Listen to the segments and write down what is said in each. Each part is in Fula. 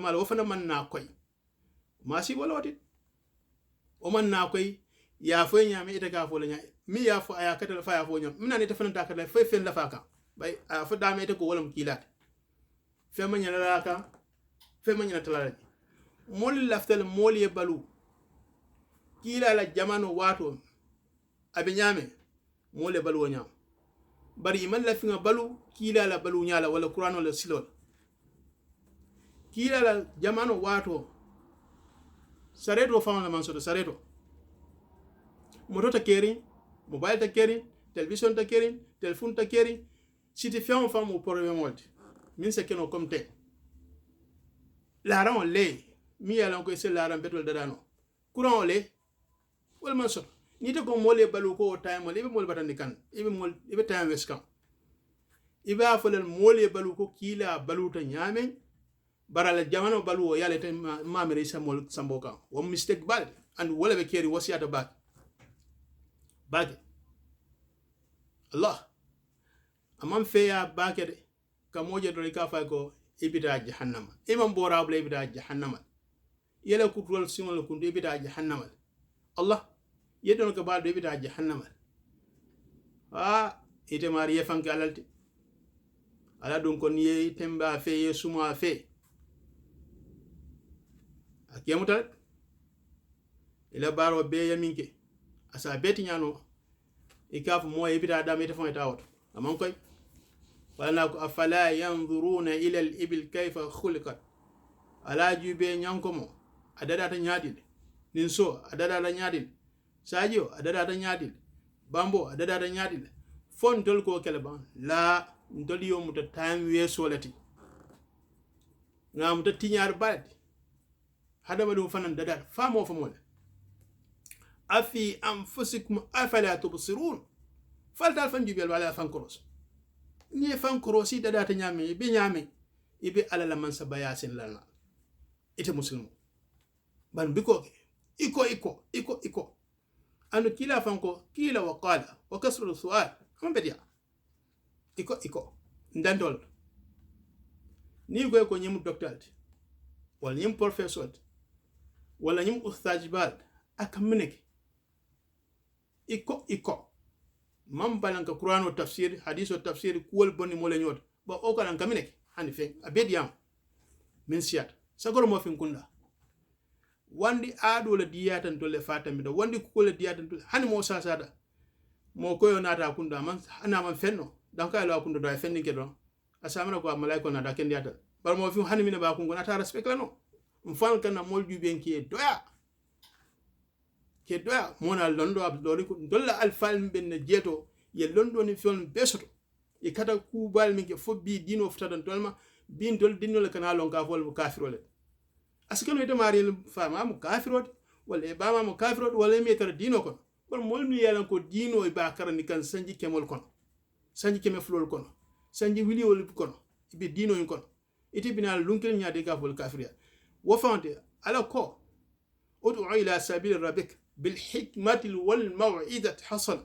mal wo fana man na koy ma si woloti o man na koy ya fo nyame ita ka fo la nya mi ya fo aya katal fa ya fo nyam mi na ne ta fana ta kala fe fen la fa ka bay a fo dame ita ko wolam kilat fe man nyala la ka fe man nyala tala mol laftal mol ye balu kila la jamano wato abi nyame mol ye balu nyam bari man la finga balu kila la balu nyala wala qur'an wala silol kila la jamano wato sareto fa la man so sareto moto ta keri mobile ta keri television ta keri telephone ta keri siti fion fa mo problème wolti min se keno comme te la ran le mi yalan ko se la ran betol dadano courant le wala man so ni to ko mole balu ko time le be mol batandi kan ibe time west kan ibe afol mole balu ko kila balu ta nyame barala jamano balu yale te mamere samol samboka wo mistake bal and wala be keri wasiata bak Allah amam feya bakede kamoje do ka fa ko ibida jahannama imam borable ibida jahannama yela kutwal simol kun ibida jahannama Allah yedon ko baldo ibida jahannama ite mari yefanke alalti ala don kon ye temba fe ye suma fe akiyamutal ila baro be yaminke asa beti nyano ikafu mo ibida adam ite fon tawot amon koy wala ko afala yanzuruna ila al-ibil kayfa khuliqat ala jube nyankomo adada ta nyadil ninso adada ta nyadil sajo adada ta nyadil bambo adada ta nyadil fon tol ko kelban la ndoli yo muta time wesolati ngam ta tinyar baldi hadama dum fanan dadar famo famol afi anfusikum afala tubsirun falta fanjibel wala fankoros ni fankorosi dada ta nyame be nyame ibe alala man sabayasin lana ite muslimu ban biko iko anu kila fanko kila waqala wa kasru su'al kam bedia iko ndandol ni ko nyim doctor wala nyim professor wala nyim ustajbal akamineke iko mam balanka qur'an o tafsir hadith o tafsir kuwol bonni mo le nyot ba o kalan kamineke hani fe abediam min siat sagoro mo fin kunda wandi aado la diyatan to le fatam da wandi ko le diyatan to hani mo sasada mo koyo nata kunda man ana man fenno dan kay la kunda do fenni ke do asamana ko malaiko na da ken diyata bar mo fi hani mina ba ko ngona ta respect la no mfan kana mol juben ki doya ke doya mona londo abdori ko dolla alfal ben jeto ye londo ni fion besoto e kata ku bal mi ke fobbi dino futadan tolma bin dol dinno le kana lon ka fol kafirole askelo ite mari fama mu kafirot wala ba ma mu kafirot wala mi tar dino kon kon mol mi yalan ko dino e ba karani kan sanji kemol kon sanji keme flol kon sanji wili wol kon be dino en kon ite binal lunkel nyaade ka fol kafiriya wo fante ala ko ud'u ila sabil rabbik bil hikmati wal maw'izati hasan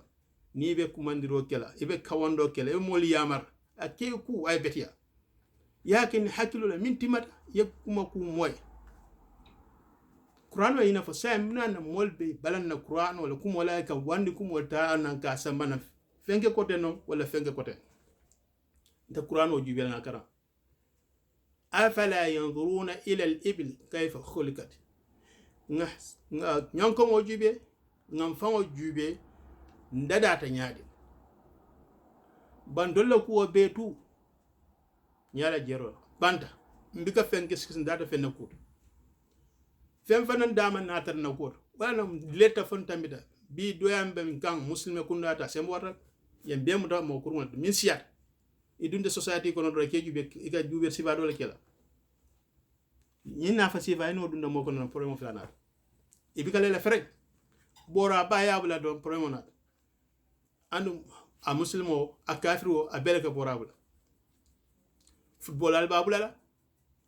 ni be kumandiro kala ibe kawando kala e moli yamar akeku ay betiya yakin hakilu la min timat yakuma ku moy qur'an wa ina fa samna na molbe balanna qur'an wala kum wala ka wandi kum wata nan ka samana fenke kote non wala fenke kote da qur'an o jubel na kara afala yanzuruna ila al-ibil kayfa khuliqat nyanko mo jube ngam fango jube ndada ta nyaade bandolla ko betu nyala jero banta mbika fenke skis data fenna ko fem fanan dama natar na ko wala letta fon tambida bi doyambe kan muslime kundata semwata yembe mu da mo kurma min siyat idunde society ko no do ke jube iga jube siba do la kela nyina fa siba ino dunda mo ko no problème flana ibika lela ferek bora baya bula do problème na andu a muslimo a kafiru a belka bora bula football al babula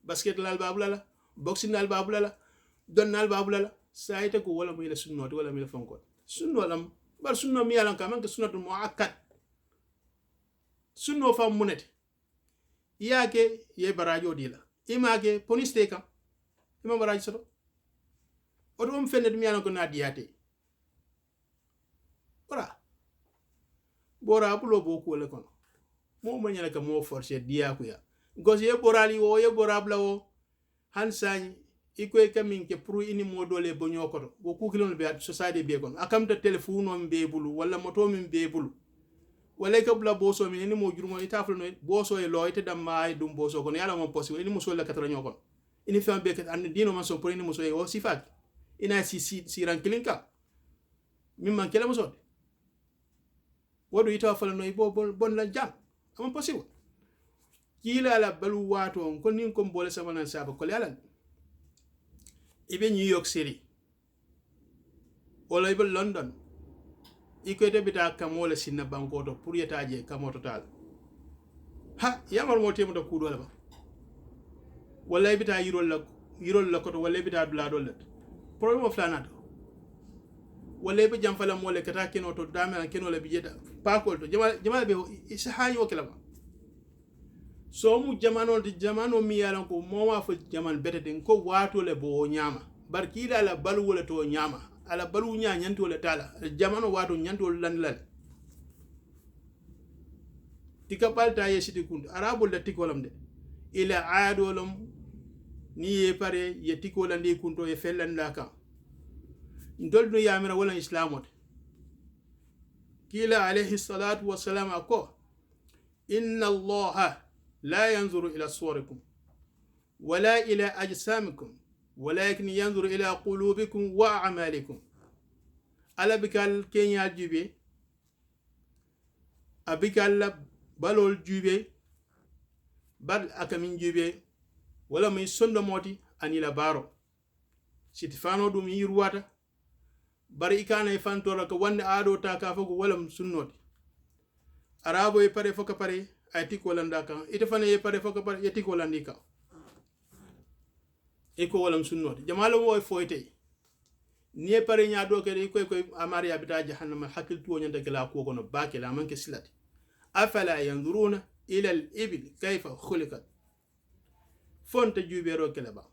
basket al babula boxing al babula don al babula sayta ko wala mo ila sunno wala mi la fonko sunno lam bar sunno mi yalan kam ka sunnatu muakkad sunno fa munete yake ye barajo dila imake police te kam ima baraji soto oto mom fenne dum yana ko na diyate ora bora bulo bo ko le kono mo mo nyala ka mo forcer diya ko ya gosi ye borali wo ye borabla wo hansani ikoy kamin ke pour ini modole bo nyokoto bo ku kilon be society be kon akamta telephone on be bulu wala moto min be bulu wala ka bula boso min ni mo jurmo itaflo no boso e loyte dam may dum boso kon yala mo possible ini muso la katara nyokon ini fam be kat an dino man so pour ini muso e o sifat ina si ran kilinka min man kela muso wodo itaflo no bon la jam am possible kila la balu wato kon nin ko bolé sama nan saba ko yalla ibe New York City wala ibe London iko de bita kamola sinna banko to pour yetaje kamo total ha yamal mo temu to kudo la ba wala bita yirol la ko to wala bita dula do let problème of lanat wala be jam fala mo le kata keno to dame keno la bijeta pa ko to jama be isa hani o kala ba so mu jamano mi yalan ko mo wa fo jaman beteden ko wato le bo nyama barkila la balu wala to nyama ala balu nya nyanto le tala jamano wato nyanto landlal tika balta yesiti kundu arabul da tikolam de ila adolum ni ye pare ye tikolandi kunto ye felanda kan ndoldo yamira wala islamot kila alayhi salatu wassalam ako inna allaha لا ينظر إلى صوركم ولا إلى أجسامكم ولكن ينظر إلى قلوبكم وأعمالكم ألا بكال كينيا جيبي أبكال بالول جيبي بل أكمين جيبي ولا من سند موتي أني لبارو سيتفانو دوم يرواتا bari ikana fantora ko wande ado ta ka fogo wala sunnoti arabo e pare foka pare ay tiko landa kan ite fane ye pare foka pare ye tiko landi kan e ko wala sunnoti jamalo wo foyte ni pare nya do ke ko amari abita jahannam hakil to nyanda kala ko kono baake la manke silati afala yanzuruna ila al-ibil kayfa khuliqat fonte jubero kala ba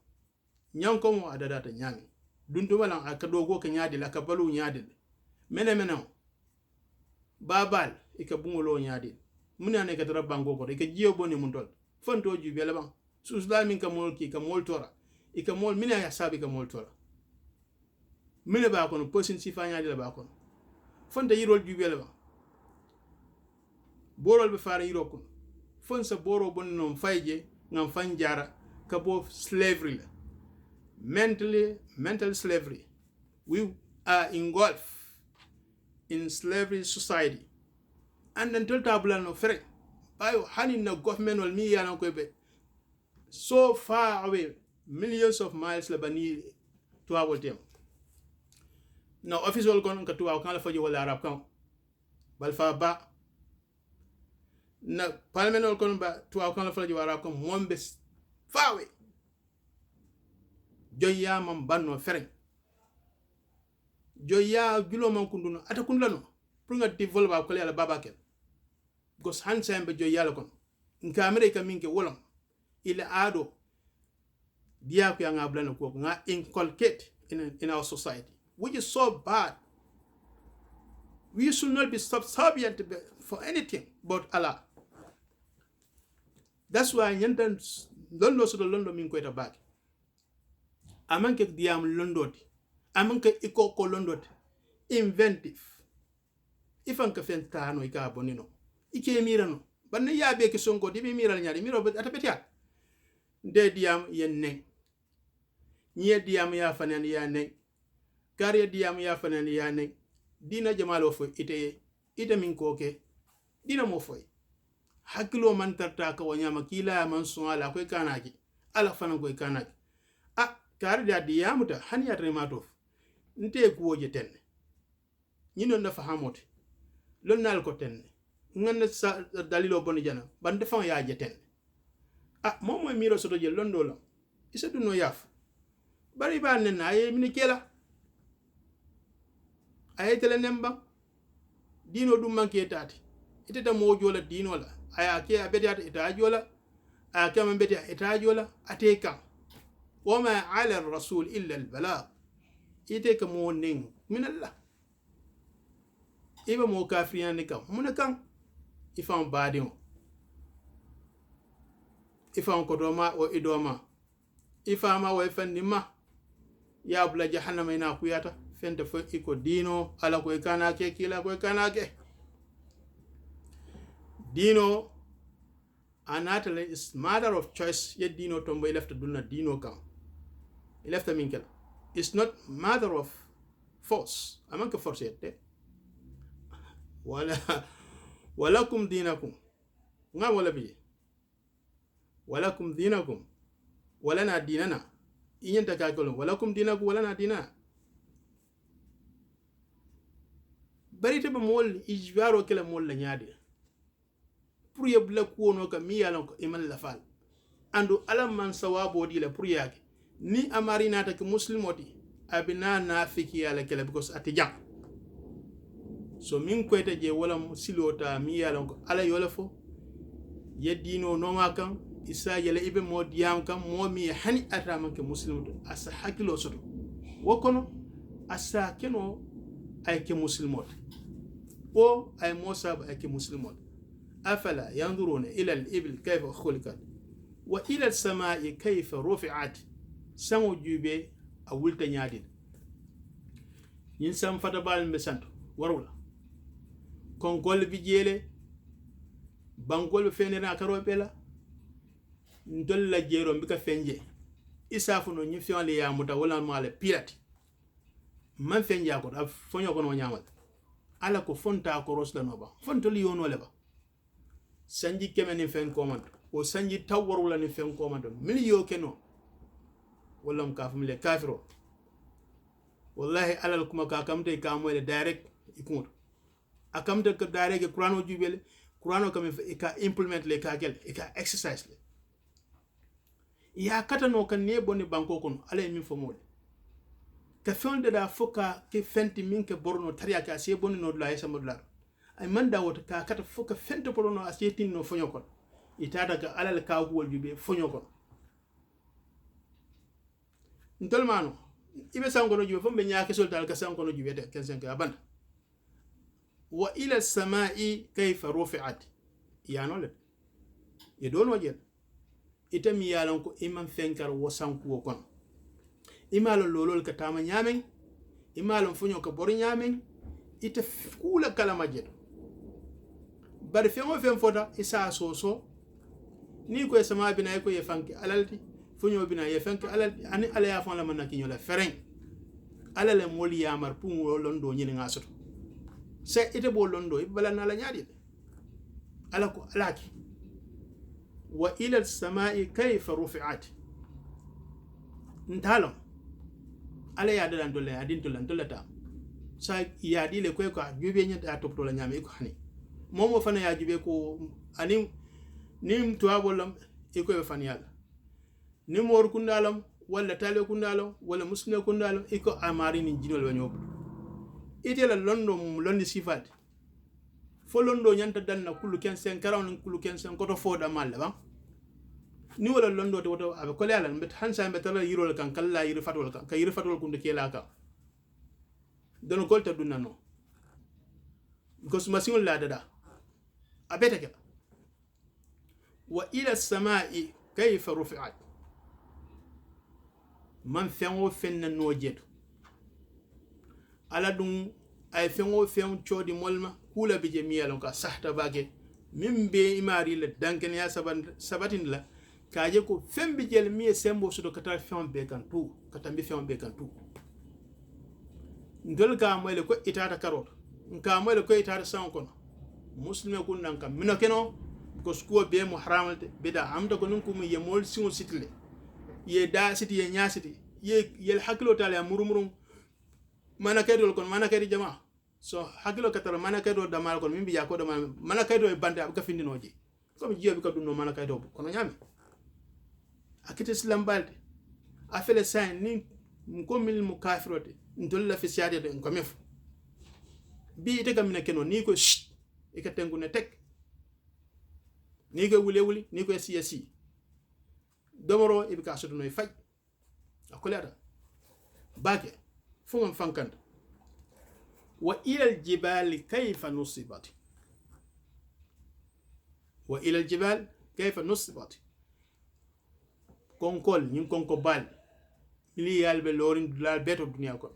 nyanko mo adadata nyami dunto wala akadogo ka nyaadi la ka balu nyaadi mene babal ika bungolo nyaadi munane ka dara bango ko ika jiyo boni mun tol fonto jube la ban su islamin ka molki ka moltora ika mol mina ya sabi ka moltora mine ba ko no posin sifa nyaadi la ba ko fonta yirol jube la ban borol be faara yiro ko fon sa boro bon non fayje ngam fanjara ka bo slavery la mental slavery. We are engulfed in slavery society. And until tabula no free, by handing the government will me and so far away, millions of miles Lebanese to our team. Now office will go to our country for you will Arab count. Balfa ba. Now parliament will come back to our country for you Arab count one best far away. Joya man banno fereng joya julo man kunduno ata kundlano pour nga develop ko yalla babakel gos hansembe joya la kon nka america minke wolom ila ado dia ko nga blano ko nga inculcate in our society, which is so bad. We should not be subservient for anything but Allah. That's why nyantan londo so londo min ko eta back amanke diam londoti amanke ikoko londoti inventive ifanka fentano ika bonino ike mirano banne yabe ke sonko dibi miral nyaari miro atabetia de diam yenne nye diam ya fanan ya ne kare diam ya fanan ya ne dina jamalo fo ite min koke dina mo foy hakilo man tarta ka wanyama kila man sunala ko kanaki ala fanan ko kanaki kare da diamuta hani ya rematof nte kuoje tenne nyino na fahamote lonnal ko tenne nganna sa dalilo boni jana bande fa ya je tenne momo miro soto je londo la isa duno yaf bari ba nen ay mini kela ay tele nemba dino dum manke tati itata mojo la dino la aya ke abeti ita jola aya kam beti ita jola ate kam وما على الرسول إلا البلاغ إتك مونين من الله إبا مو كافرين نكام من كان إفهم بعدهم إفهم كدوما وإدوما إفهم وإفندما يا بلا جهنم إنا كوياتا فنت فإكو دينو على كوي كاناكي كيلا كوي كاناكي dino anatale is matter of choice yet dino tombo left dunna dino kam left minkel it's not matter of force amanka force yette walakum dinakum nga wala bi walakum dinakum walana dinana inyanta ka kolon walakum dinakum walana dinana bari te ba mol ijbaro kala mol la nyaade pour yebla kuono ka mi yalan ko iman la fal andu alam man sawabo di la pour yake ni amarina ta ke muslimoti abina nafiki yala kala because atijang so min ko ete je wala silota mi yalan ko ala yola fo yeddino no makan isa yele ibe mo diyam kam mo mi hani atama ke muslimuto asa hakilo soto wokono asa keno ay ke muslimot o ay mosab ay ke muslimot أفلا ينظرون إلى الإبل كيف خلقت وإلى السماء كيف رفعت سمو جوبي أول تنيادين ينسان فتبال مسانتو ورولا كونكول بيجيلي بانكول فينينا كارو بيلا ندول لا جيرو بيكا فنجي إسافونو نيفيون لي ياموتا ولا مال بيراتي من فنجي أكو فنيو كونو نيامات على كو فونتا كو روسلا نوبا فونتو ليون ولا با sanji keme ni fen komando o sanji tawwaru la ni fen komando miliyo keno wala mkafumile kafiro wallahi alal kuma ka kamte ka moyle direct ikut akamte ka direct qur'ano jubele qur'ano kam ka implement le ka gel ka exercise le ya katano kan ne bonni banko kono ala min fo mode ka fonde da foka ke fenti min ke borno tariya ka se bonni no la yesa modlar ay man da wota ka kata foka fente polono asetin no fonyo kon itata ka alal ka wol jube fonyo kon ntolmano ibe sangono jube fombe nyaake soltal ka sangono jube te kensen ka banda wa ila as-samai kayfa rufi'at yano le e don wajel itam yalan ko imam fenkar wo sanku kon imalo lolol ka tama nyamen imalo fonyo ka bor nyamen ite kula kalama jeto bari fengo fen fota isa soso ni ko sama bina ko ye fanki alalti funyo bina ye fanki alalti ani ala ya fon la man ki nyola fereng ala le moli yamar pu londo nyini ngasoto se ite bo londo ibala na la nyaadi ala ko alaki wa ila as-samai kayfa rufi'at ntalo ala ya dalan dolle adin dolan dolata sa ya dile ko ko jube nyata topto la nyame ko hani momo fana ya jube ko ani nim tuwabolam e ko fana yalla ni mor kundalam wala tale kundalam wala muslim kundalam e ko amari ni jinol wanyo ite la londi sifat fo londo nyanta danna kullu ken sen karawon kullu ken sen ko to foda mal ba ni wala londo to woto abe ko yalla mbet hansa mbet la yirol kan kala yiri fatol kan ka yiri fatol kunde kela ka dono golta dunna no because masingol la dada abetake wa ila as-samai kayfa rufi'at man fengo fenna no jeto ala dum ay fengo fen chodi molma kula bi jemiyalon ka sahta bage mimbe imari le danken ya sabatin la kaje ko fembi jel mi sembo sudo kata fen be kan tu kata mbi fen be kan tu ndol ka moyle ko itata karot nka moyle ko itata sankon muslime kun nan kam mino keno ko skuo be mo haramalde beda amda ko nun ko mo yemol singo sitle ye da siti ye nyasiti ye yel hakilo tale murum mana kaydol kon mana kaydi jama so hakilo katara mana kaydo damal kon mimbi yakko damal mana kaydo e bande ab ka findinoji comme jiyobi ka dunno mana kaydo kono nyame akite islam balde afele sain ni ko mil mu kafirote ndolla fi siade de ko mef bi ite kam ne keno ni ko e ka tengu ne tek ni ko wuli ni ko siyasi domoro e ka soto no fay akolata bake fungam fankanta wa ila aljibali kayfa nusibat wa ila aljibal kayfa nusibat konkol ñing konko bal ili yalbe lorin dulal beto dunya ko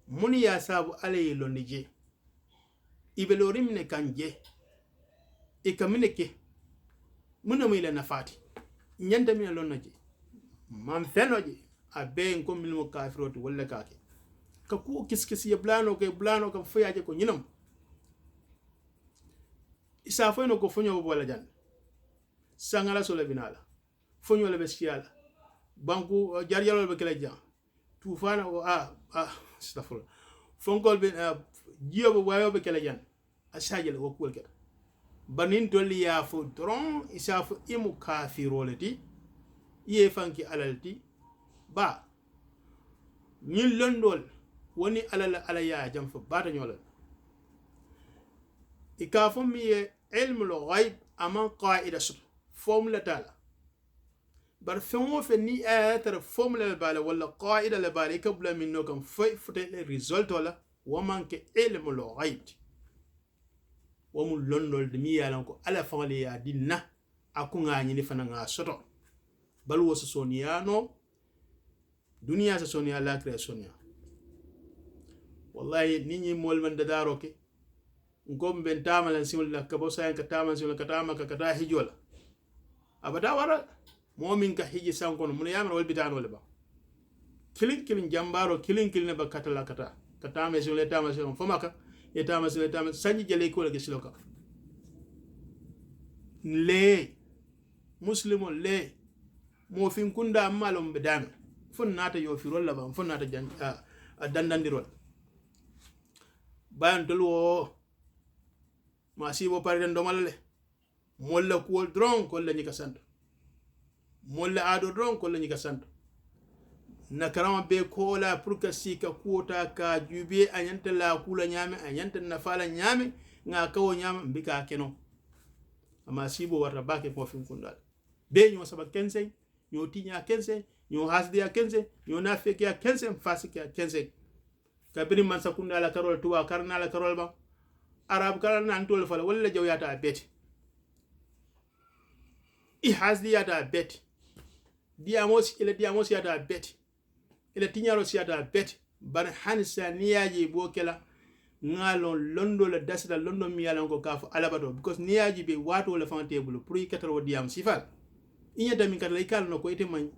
muni ya sabu alaye londi je ibe lorin mine kanje e kamine ke muna mo ila nafati nyanda mi lonna je man fenoje a be ko milmo kafiroti walla kake ka ku kiskisi ya blano ka fayaje ko nyinam isa fo no ko fonyo wala jan sangala so la binala fonyo la bestiala banku jarjalo be kala jan tufana o astaghfirullah fonkol be jiyo be wayo be kala jan asaje la ko keta banin tolli ya fo dron isa fo imu kafirolati ye fanki alalti ba ñin londol woni ala ya jam fo bata ñolal ikafo mi ye ilmu al-ghaib aman qa'ida sut formula tala bar fengo fe ni ayatara formula la bala wala qa'ida la bala kabla min no kam fay fote le result wala wa manke ilmu al-ghaib wa mu londol de mi yalan ko ala fawle ya dinna akunga ñini fana nga soto bal wo soniano dunia sa sonia la création wallahi nini mol man dadaro ke ngom ben tamalan simul la kabo sayan ka taman simul ka tama ka kata hijola abada wara momin ka hiji sankono mun yamar wal bitan wala ba kilin jambaro kilin ba katala kata katame simul tama simul famaka e tama simul tama sanji jele ko la gisiloka le muslimo le mo fin kunda malum bedame fon nata yo firol la ba fon nata jan dandandirol bayan dolwo ma sibo pare den domalle molla ko dron ko la nyika santo molla ado dron ko la nyika santo na karama be ko la pour que sika kuota ka jube anyanta la kula nyame anyanta na fala nyame nga kawo nyame mbika keno ama sibo warta bake ko fin kundal be nyo saba kense nyo tinya kense nyo hasdiya kense nyo nafekia kense mfasikia kense kabiri man sakunda la karol tuwa karna la karol ba arab karna antol fala wala jawyata beti I hasdiya ta beti diamos yata beti ila tinyaro siyata beti bar hansa niyaji bokela ngalo londo la dasda londo mi yalan ko kaf alabado because niyaji be wato la fan table pour ikataro diam sifal inya dami kala ikal no ko ite man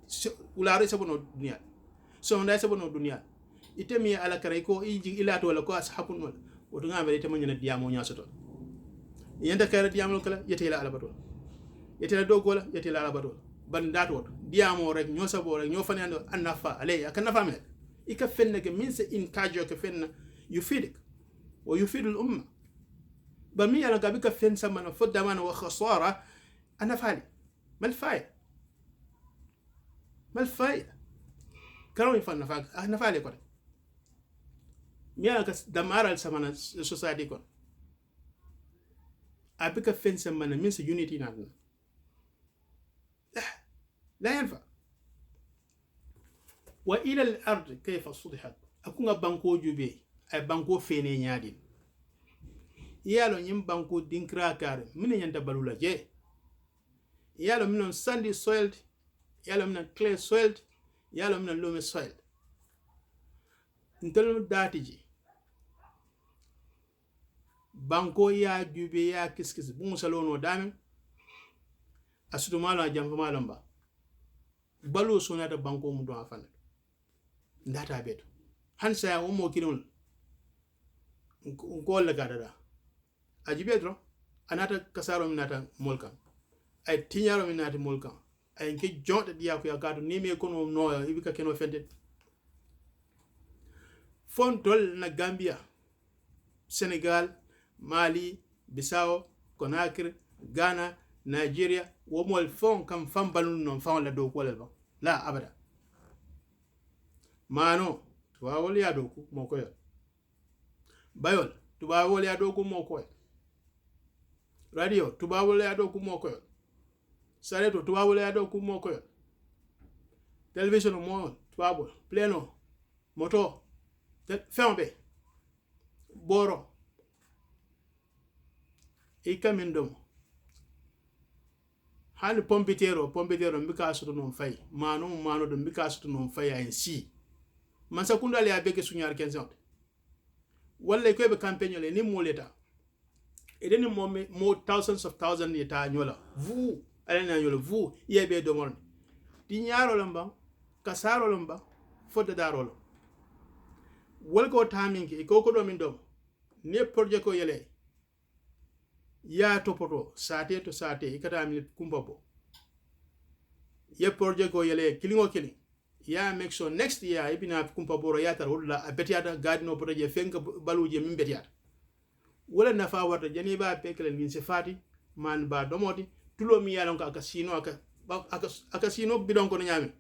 ulare sabono dunya so nday sabono dunya ite mi ala kare ko iji ilato wala ko ashapun wala woto ngambe ite man nyana diamo nyasoto yenda kare diamo kala yete la alabado yete la dogola yete la alabado bandato diamo rek nyosabo rek nyofanyando anafa ale akanafa me ika fenne ke minse in kajo ke fenna yufidik wa yufid al umma bami ala gabika fen samana fodamana wa khasara ana fali mal faida karaw mi fanna fa ana fali ko mi ala ka damaral samana society ko abika fen samana minse unity na لا ينفع وإلى الأرض كيف صدحت أكون بانكو جوبي أي بانكو فيني نيادين يالو نيم بانكو دينكرا كار من ينتا بالولا جي يالو من ساندي سويلد يالو من كلي سويلد يالو من لومي سويلد نتلو داتي جي بانكو يا جوبي يا كيس بون سالونو دامي أسدو مالو جنب مالو با balu sonata banko mu do afana ndata beto hansa ya mo kinol ko la gadada aji bedro anata kasaro minata molkan ay tinyaro minata molkan ay ke jonta diya ko ya gado ni me kono no ibika keno fende fontol na Gambia Senegal Mali Bissau Conakry Ghana Nigeria wo mol fon kam fam balun non fam la do ko la la abada mano tuwa wol ya do ko moko yo bayol tuwa wol ya do ko moko yo radio tuwa wol ya do ko moko yo sareto tuwa wol ya do ko moko yo television mo tubabo pleno moto fembe boro ikamin dom hali pompitero mbika soto non fay mano do mbika soto non fay ay si man sakunda le abeke sunyar 15 walla ko be campagne le ni moleta edeni mo thousands of thousands yeta nyola vous alena nyola vous yebe do mon di nyaro lamba kasaro lamba fodde darolo wolko taminki ko do min dom ne projet ko yele ya topoto sate to sate ikata mi kumbabo ye projet ko yele kilingo kili ya make sure next year ibina kumbabo ya tar wala abetiata gadino projet fenka baluje min betiata wala nafa warta jani ba pekelen min sefati man ba domoti tulo mi yalon ko aka sino bidon ko nyame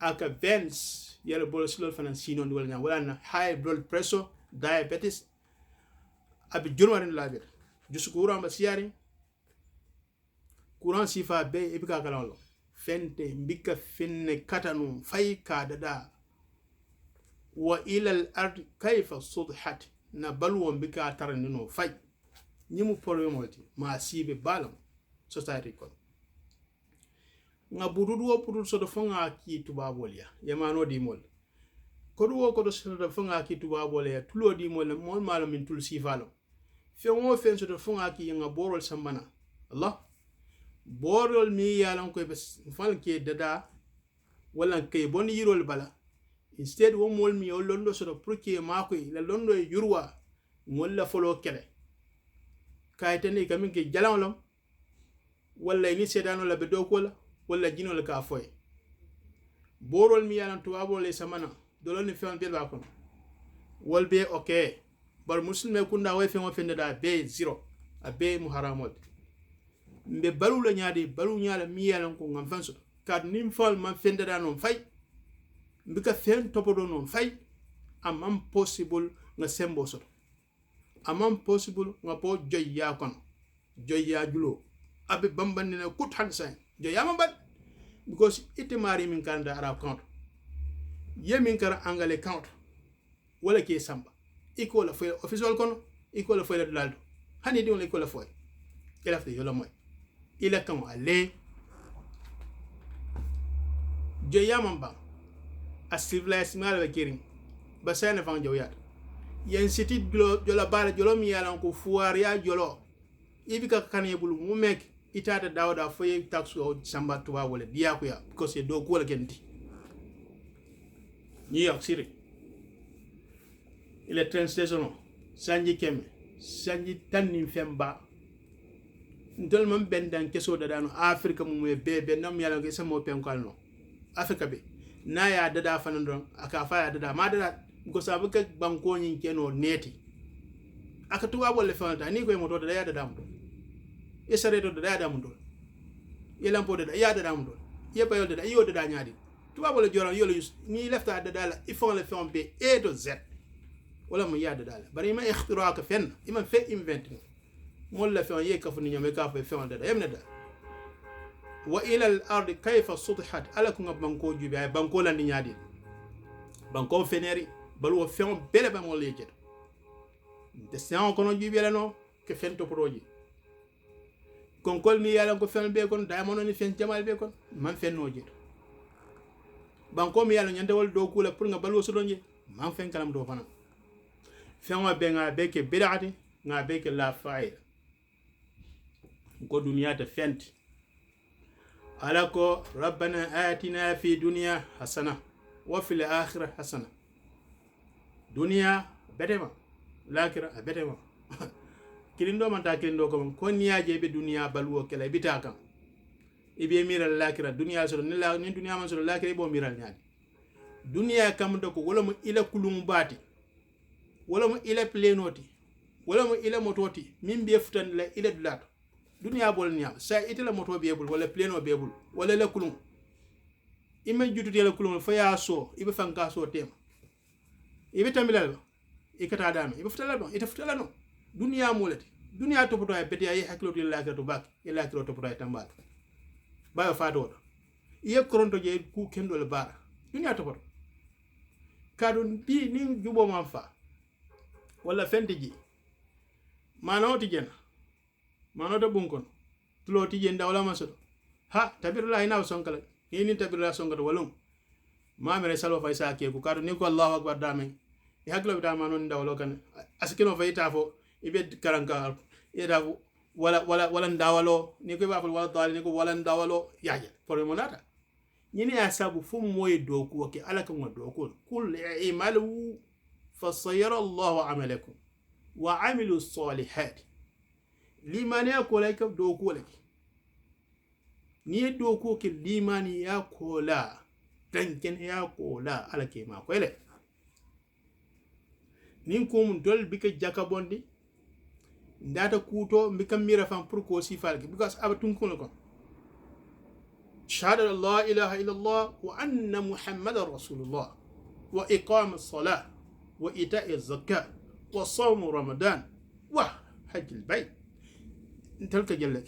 aka vents yele bol slol fanan sino ndi wala nyam wala na high blood pressure diabetes abi jurmarin labet jusu courant ba siari courant sifa be ibika kalalo fente mbika finne katanu fay ka dada wa ila al ard kayfa sudhat na balwo mbika tarnino fay nyimu problème wati ma sibe balam society ko nga bududo pudu so do fonga ki tubabol ya yamano di mol ko do ko do so do fonga ki tubabol ya tulo di mol mol malo min tul sifalo fe mo fen so do fonga ki nga borol sambana allah borol mi yalan ko be fal ke dada wala ke bon yirol bala instead wo mol mi o londo so do pour que mako la londo e yurwa mol la folo kele kaytene kamin ke jalanlom wala ni sedano la be do ko la wala jino la ka foy borol mi yalan tuwabo le samana doloni fen be ba ko wol be okay bar muslime kunda way fen o fen da be zero a be muharamot mbe balu la nyaade balu nyaala mi yalan ko ngam fanso kad nim fal man fen da non fay mbika fen topodo non fay amam possible nga sembo so amam possible nga po joyya kon joyya julo abe bambanne na kut hansa jo yama bad because itimari min kan da arab count yemin kar angale count wala ke samba iko la fay official kono iko la fay la daldo hani di wala iko la fay ila fay yola moy ila kan ale jo yama ba a civilized mal ba kirin ba sayna fan jawya yen city jola bala jolo mi yalan ko fuar ya jolo ibika kanye bulu mu mek itata dawda foye taxu o samba tuwa wala diya ko ya because do ko la genti New York City ile train station sanji keme sanji tanni femba ndol mam bendan keso da dano Africa mu be nam yalla ke samo penkal no Africa be na ya dada fanan don aka fa ya dada ma dada ko sabu ka banko nyin keno neti aka tuwa wala fanta ni ko moto da ya dada mu yesare do da da mundo yelam po da ya da mundo yeba yo da yo da nyaadi tuba wala joran yo ni lefta da dala il faut le faire B A to Z wala mu ya da dala bari ma ikhtiraaka fen ima fe invent mo la fe ye ka fu ni nyame ka fe da yemna da wa ila al ard kayfa sudhat alakum banko jubi ay banko la ni nyaadi banko feneri balu wo fe bele ba mo le jet de sen kono jubi la no ke fen to projet konkol mi yalan ko fen be kon daimono ni fen jamal be kon man fen no jeto banko mi yalan nyande wol do kula pour nga balwo so donje man fen kalam do fana fen wa be nga be ke bid'ati nga be ke la fa'ida ko duniya ta fent alako rabbana atina fi dunya hasana wa fil akhirah hasana dunya betema lakira betema kilindo man ta kilindo ko niyaje be duniya balwo kala bitaka ibe miral lakira duniya so ni duniya man so lakira bo miral nyaade duniya kam do ko wala mo ila kulum bati wala mo ila plenoti wala mo ila mototi min be futan la ila dulato duniya bol nya sa itela moto be bul wala pleno be bul wala la kulum imme jututi la kulum fa ya so ibe fanka so tema ibe tamilal ikata dama ibe futala do ita futala no duniya molati duniya to poto ay beti ay haklo to la to bak ila to poto ay tambal ba fa do ye koronto je ku kendo le bara dunya to ko kadun bi ni jubo man fa wala fentiji mano ti jena mano to bunkon tulo ti jenda wala maso ha tabirla ina sonkala ni tabirla sonkala walum ma mere salo fa isa ke ku kadu ni ko Allahu akbar dame e haklo bita manon ndawlo kan askino fayta fo ibe karanka ida wala ndawalo ni ko ba wala dal ni ko wala ndawalo yaje for monata ñini ya sabu fu moy doku ke alaka mo doku kul i'malu fa sayara Allahu amalakum wa amilu salihat limani ko lay ka doku lay ni doku ke limani ya kola danken ya kola alake ma ko ele nin ko mun dol bika jakabondi ndata kuto mbika mira fam pour ko sifal because abatun ko شهادة لا إله إلا الله وأن محمد رسول الله وإقام الصلاة وإيتاء الزكاة وصوم رمضان وحج البيت انت لك جلك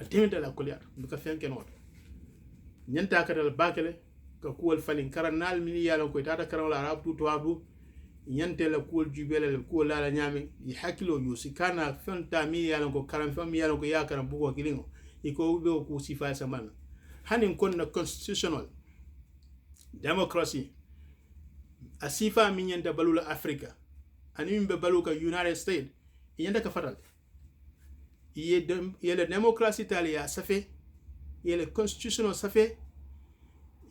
التيمت على كل يوم بكفين كنور ننتا كده الباكله كقول فلين كرنال من يالون كويتا كرنال العرب توابو ينتهي لكول جبال لكول لا نعمي يحكيلو يوسي كان فنتا مي يالون كو كرم فم يالون كو يا كرم بوكو كيلينو iko be ko sifa samana hanin konna constitutional democracy asifa min yanda balula africa anim be baluka united states yanda ka fatal yele democracy italia safe yele constitutional safe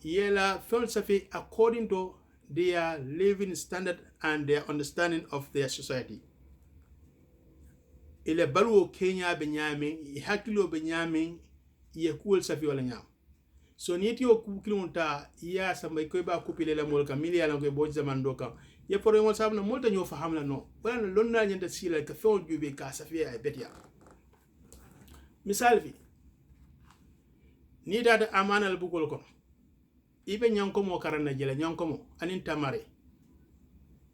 yela felt safe according to their living standard and their understanding of their society. Ile baluo Kenya benyame hakilo benyame ye kuol safi wala nyam so nieti o kilunta ya samba ko ba kupile la molka milia la ko bo zaman doka ye pore mo sabna molta nyo fahamla no wala lonna nyanda sila ka fo jube ka safi ay betia misal fi ni dada amana al bugol ko ibe nyanko mo karana jela nyanko mo anin tamare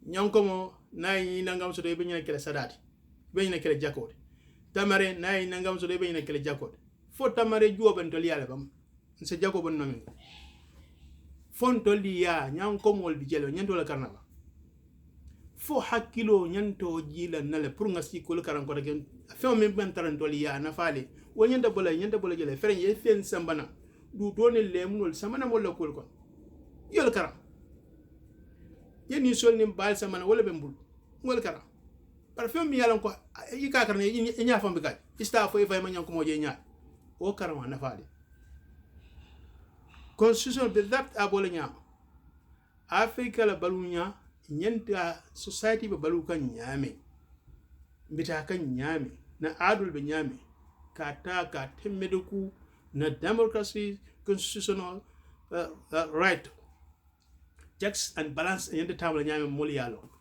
nyanko mo nay nangam so de be nyana kala sadati be nyana kala jakode tamare nay nangam so de be nyana kala jakode fo tamare juoben to liale bam se jago bon nomi fon to liya nyanko mo di jelo nyanto la karnaba fo hakilo nyanto jila nale pour ngasi ko le karan ko rek fe me ben taran to liya na fale wo nyanda bola jele fere ye fen sambana du doni lemnol samana mo la kol kon yol karam yeni sol nim bal samana wala be mbul ngol karam par fe mi yalan ko yi ka karne yi nya fam bi gal ista fo e fay ma nyanko mo je nya o karam na fale constitution de that abole nya afrika la balunya nyanta society be balu kan nyame mbita kan nyame na adul be nyame kata ka temmeduku na democracy constitutional right checks and balance yende table nyame mol yalo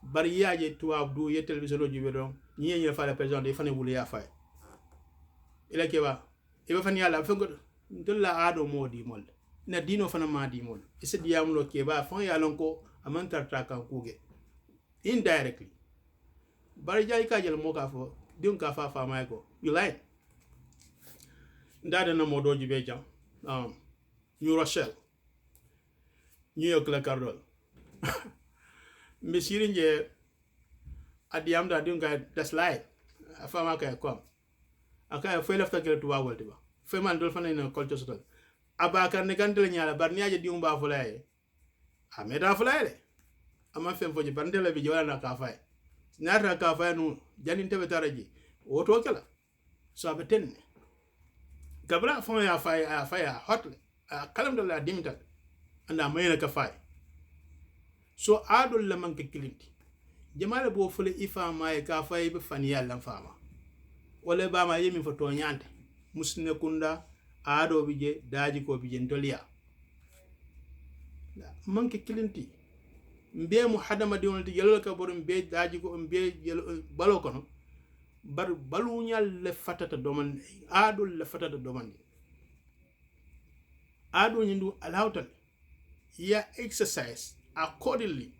bari yaaje tuwab du ye television oji be don ñi fa la président de fane wulu ya fay ila ke ba e ba fane yalla fa ngod ndolla ado modi mol na dino fana ma di mol e se diam lo ke ba fon yalon ko amantar ta kan kuge indirectly bari jaay ka jël mo ka fo diun ka fa may ko you like ndada na modoji be jam New Rochelle New York la cardol mesirin je adiam da diun ka das light afama ka kom aka fe lafta ke tuwa wolti ba fe man dol fana na culture sotal abakar ne kan del nyaala bar nyaaje dium ba fulay ameda fulay le ama fem foji bandela bi jwala na ka fay nyata ka fay nu janin tebe taraji woto kala so abeten gabra fon ya fay hotle kalam do la dimital anda mayna ka fay so adul la man ka kilinti jamaale bo fule ifa may ka fay be fan yalla fama wala ba ma yemi fo to nyante musne kunda ado bije daji ko bije ndoliya man ka kilinti mbe mu hadama de wonti yelo ka borum be daji ko mbe balo kono bar balu nyal le fatata doman adul le fatata doman adu nyindu alawtal ya exercise accordingly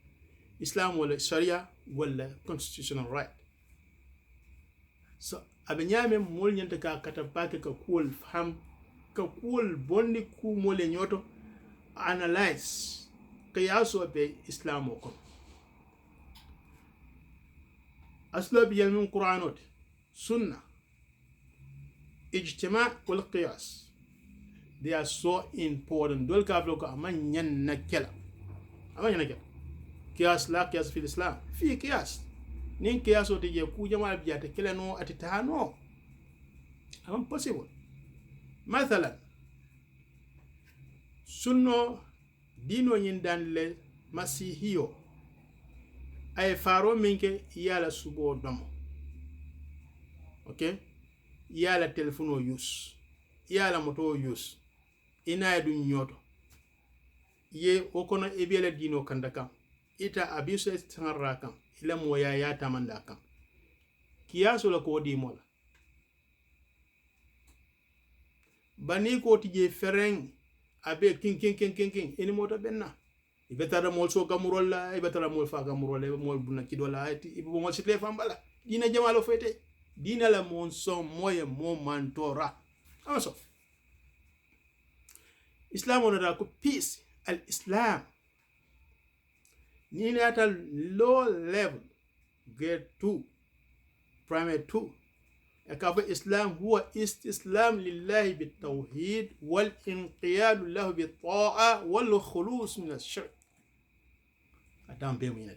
Islam wala sharia wala constitutional right so abenyame mol nyanta ka kata pake ka cool fam ka kuwol bonni ku mole nyoto analyze qiyaso be islamo ko aslo bi min qur'anot sunna ijtima wal qiyas they are so important dol ka ko amanyan nakela qiyas la qiyas fi islam fi qiyas nin qiyas o je ku jama biyata kila no atitano am possible مثلا sunno dino nyin dan le masihiyo ay faro minke yala subo domo okay yala telefono use yala moto use ina du nyoto ye okono ebele dino kandaka ita abiso tanrakam ila moya ya tamandaka kiyaso la ko di mola bani ko tije fereng abe king eni moto benna ibetara mol so gamurolla ibetara mol fa gamurolla mol buna kidola ibo mol sitle fambala dina jamalo fete dina la mon son moye mo mantora amaso islam on da ko peace al islam ni nata low level grade 2 primary 2 كاف الإسلام هو استسلام لله بالتوحيد والانقياد له بالطاعة والخلوص من الشرك أدام بيمينة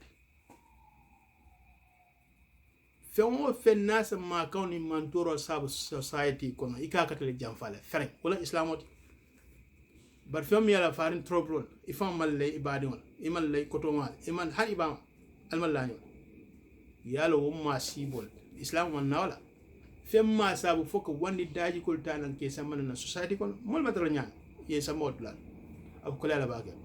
فهو في الناس ما كون منتور ساب سوسايتي كنا إكاكة الجنفالة فرق ولا إسلامات برفيوم يلا فارن تروبرون إفهم مللي إبادون إمان لي كتومال إمان هل إبام الملانيون يلا وما سيبول إسلام من نولا femma sabu foko wandi daji kol tanan ke samana na society kon mol matara nyaan ye samot la ab ko la bagal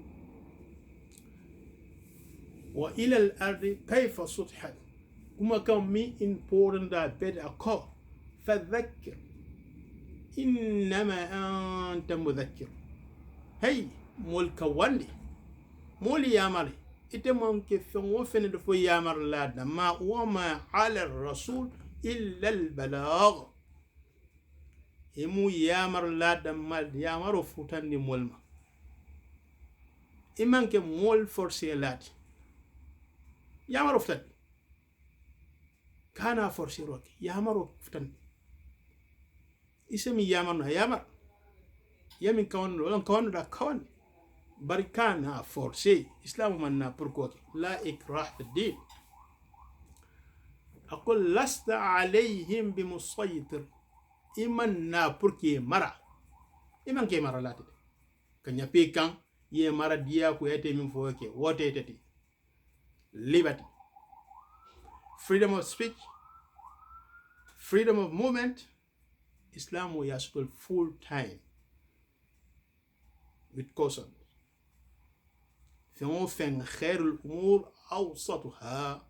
wa ila al ardi kayfa suthat kuma kam mi important da bed ako fadhakkir inma anta mudhakkir hey mol ka wandi mol yamale ite mon ke fengo fene do fo yamar la da ma wa ma ala rasul إلا البلاغ إمو يامر لا دمال يامر فوتان دي مولما إمان كي مول فرسي لات يامر فوتان كانا فرسي روك يامر فوتان إسمي يامرنا يامر يامن كون ولن كون دا كون بركانا فرسي إسلام منا بركوك لا إكراه في الدين أقول لست عليهم بمسيطر إمان نا بركي مرا إمان كي مرا لاتي كان يبي كان يه مرا ديا كو يتي من فوكي واتي تتي liberty freedom of speech freedom of movement Islam will yastul full time with caution فين خير الأمور أوسطها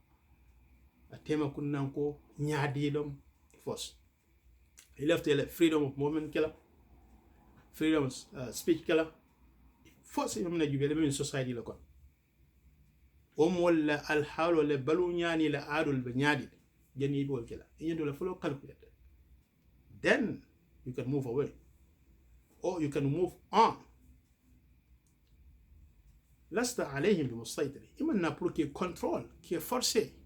atema kunanko nyaadilom force he left the freedom of movement killer freedom of speech killer force yom na jubele min society la kon wala al halo le balu nyani la adul be nyaadi jeni bol killer yendo la follow calculate then you can move away or you can move on lasta عليهم بمسيطر إما pour control qui forcer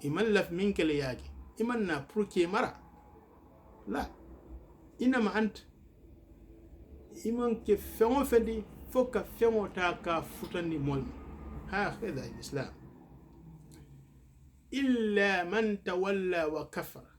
iman laf minke le yake iman na pruke mara la inama ant iman ke fengo fendi foka fengo ta ka futani mol ha hada الاسلام illa man tawalla wa kafara